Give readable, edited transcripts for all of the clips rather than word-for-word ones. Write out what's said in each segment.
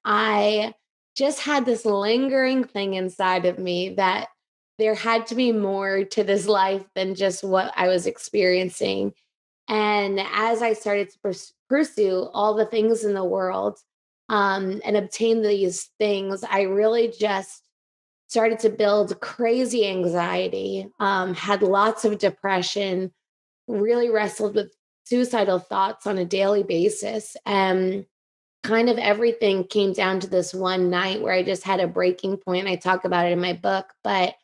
I just had this lingering thing inside of me that there had to be more to this life than just what I was experiencing. And as I started to pursue all the things in the world and obtain these things, I really just started to build crazy anxiety, had lots of depression, really wrestled with suicidal thoughts on a daily basis. And kind of everything came down to this one night where I just had a breaking point. I talk about it in my book, but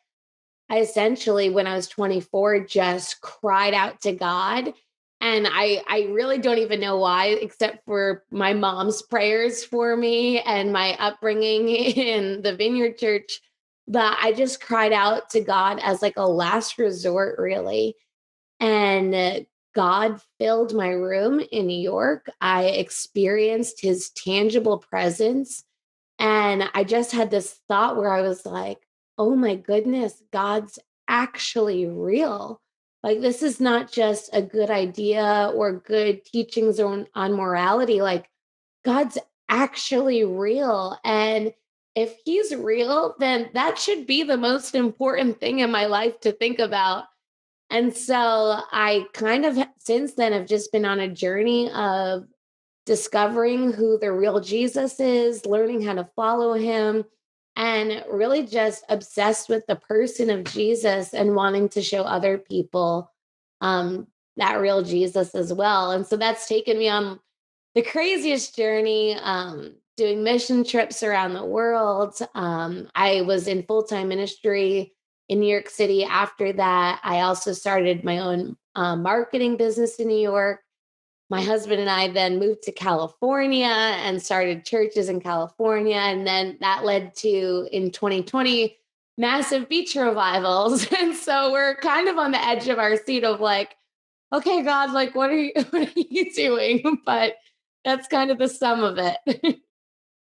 I essentially, when I was 24, just cried out to God. And I really don't even know why, except for my mom's prayers for me and my upbringing in the Vineyard Church. But I just cried out to God as like a last resort, really. And God filled my room in New York. I experienced his tangible presence. And I just had this thought where I was like, oh my goodness, God's actually real. Like, this is not just a good idea or good teachings on morality. Like, God's actually real. And if he's real, then that should be the most important thing in my life to think about. And so I kind of since then have just been on a journey of discovering who the real Jesus is, learning how to follow him, and really just obsessed with the person of Jesus and wanting to show other people that real Jesus as well. And so that's taken me on the craziest journey, doing mission trips around the world. I was in full time ministry in New York City after that. I also started my own marketing business in New York. My husband and I then moved to California and started churches in California. And then that led to, in 2020, massive beach revivals. And so we're kind of on the edge of our seat of like, okay, God, like, what are you, what are you doing? But that's kind of the sum of it.